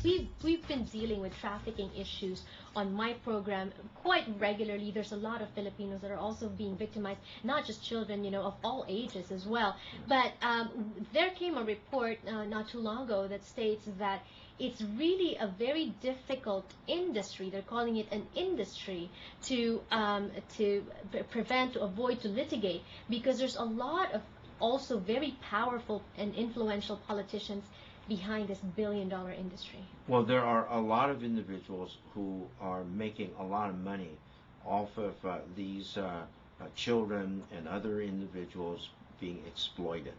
we've been dealing with trafficking issues on my program quite regularly. There's a lot of Filipinos that are also being victimized, not just children, of all ages as well. But there came a report not too long ago that states that it's really a very difficult industry. They're calling it an industry to prevent, to avoid, to litigate, because there's a lot of also very powerful and influential politicians behind this billion-dollar industry. Well, there are a lot of individuals who are making a lot of money off of these children and other individuals being exploited.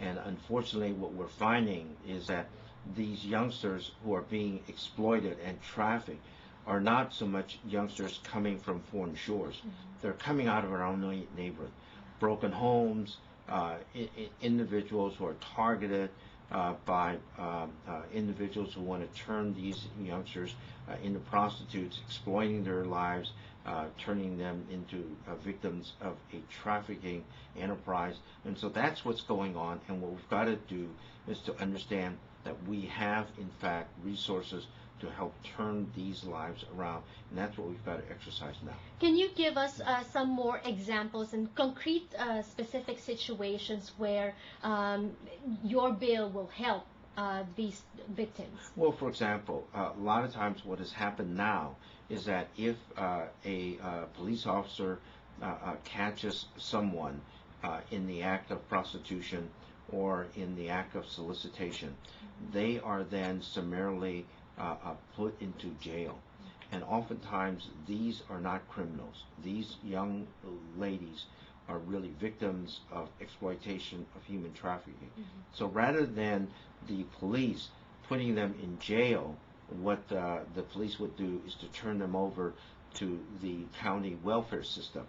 And unfortunately, what we're finding is that these youngsters who are being exploited and trafficked are not so much youngsters coming from foreign shores. They're coming out of our own neighborhood. Broken homes, individuals who are targeted by individuals who want to turn these youngsters into prostitutes, exploiting their lives, turning them into victims of a trafficking enterprise. And so that's what's going on, and what we've got to do is to understand that we have, in fact, resources to help turn these lives around, and that's what we've got to exercise now. Can you give us some more examples and concrete specific situations where your bill will help these victims? Well, for example, a lot of times what has happened now is that if a police officer catches someone in the act of prostitution or in the act of solicitation, they are then summarily put into jail. And oftentimes these are not criminals. These young ladies are really victims of exploitation of human trafficking. So rather than the police putting them in jail, what the police would do is to turn them over to the county welfare system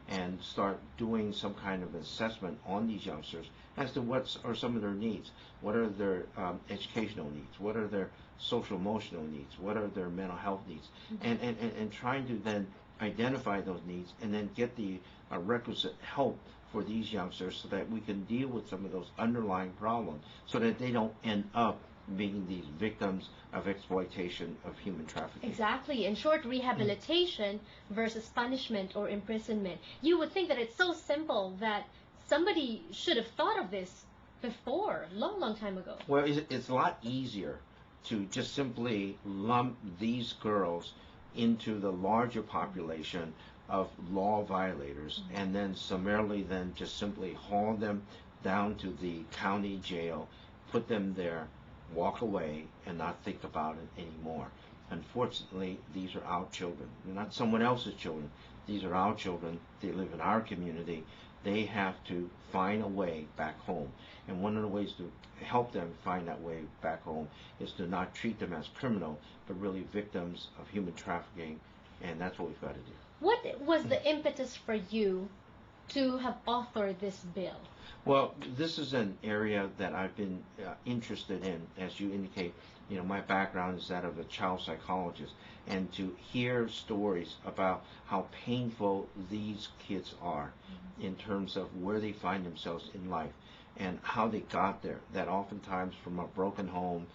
and start doing some kind of assessment on these youngsters as to what are some of their needs. What are their educational needs? What are their social emotional needs? What are their mental health needs? And trying to then identify those needs and then get the requisite help for these youngsters so that we can deal with some of those underlying problems so that they don't end up being these victims of exploitation of human trafficking. Exactly. In short, rehabilitation versus punishment or imprisonment. You would think that it's so simple that somebody should have thought of this before, long time ago. Well, it's a lot easier to just simply lump these girls into the larger population of law violators and then summarily then just simply haul them down to the county jail, put them there, walk away, and not think about it anymore. Unfortunately, these are our children. They're not someone else's children. These are our children. They live in our community. They have to find a way back home. And one of the ways to help them find that way back home is to not treat them as criminal, but really victims of human trafficking, and that's what we've got to do. What was the impetus for you to have authored this bill? Well, this is an area that I've been interested in. As you indicate, my background is that of a child psychologist, and to hear stories about how painful these kids are in terms of where they find themselves in life and how they got there, that oftentimes from a broken home,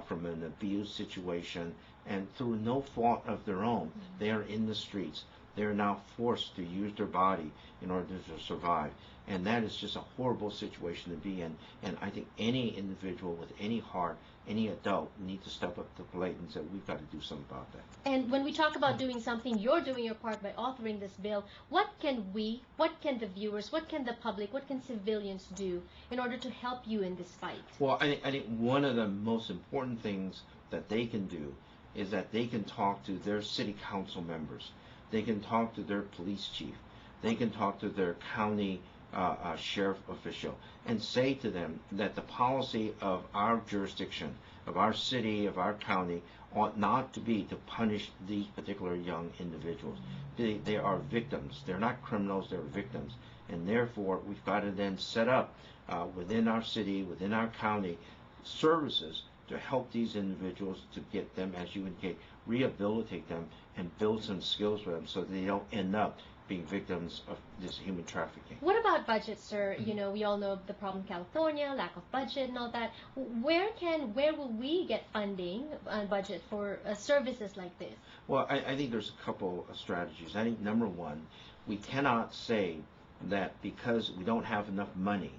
from an abused situation, and through no fault of their own, they are in the streets. They are now forced to use their body in order to survive. And that is just a horrible situation to be in. And I think any individual with any heart, any adult, needs to step up to the plate and say, we've got to do something about that. And when we talk about doing something, you're doing your part by authoring this bill. What can the viewers, what can the public, what can civilians do in order to help you in this fight? Well, I think one of the most important things that they can do is that they can talk to their city council members. They can talk to their police chief. They can talk to their county sheriff official and say to them that the policy of our jurisdiction, of our city, of our county, ought not to be to punish these particular young individuals. They are victims. They're not criminals, they're victims. And therefore, we've got to then set up within our city, within our county, services to help these individuals to get them, as you indicate, rehabilitate them and build some skills for them so they don't end up being victims of this human trafficking. What about budget, sir? You know, we all know the problem in California, lack of budget and all that. Where will we get funding and budget for services like this? Well, I think there's a couple of strategies. I think number one, we cannot say that because we don't have enough money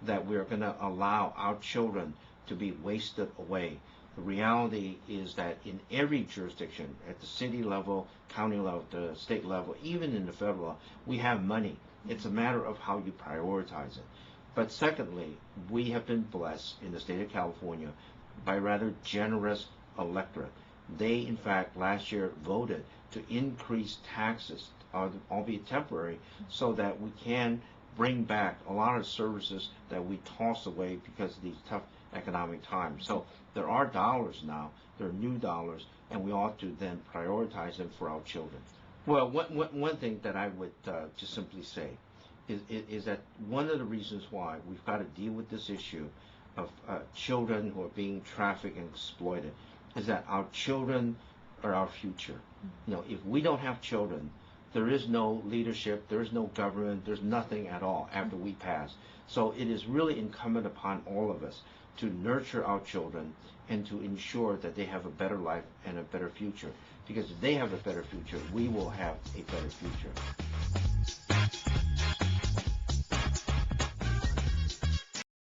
that we're going to allow our children to be wasted away. The reality is that in every jurisdiction, at the city level, county level, the state level, even in the federal level, we have money. It's a matter of how you prioritize it. But secondly, we have been blessed in the state of California by a rather generous electorate. They, in fact, last year voted to increase taxes, albeit temporary, so that we can bring back a lot of services that we tossed away because of these tough economic times. So there are dollars now, there are new dollars, and we ought to then prioritize them for our children. Well, one thing that I would just simply say is that one of the reasons why we've got to deal with this issue of children who are being trafficked and exploited is that our children are our future. You know, if we don't have children, there is no leadership, there is no government, there's nothing at all after we pass. So it is really incumbent upon all of us to nurture our children and to ensure that they have a better life and a better future. Because if they have a better future, we will have a better future.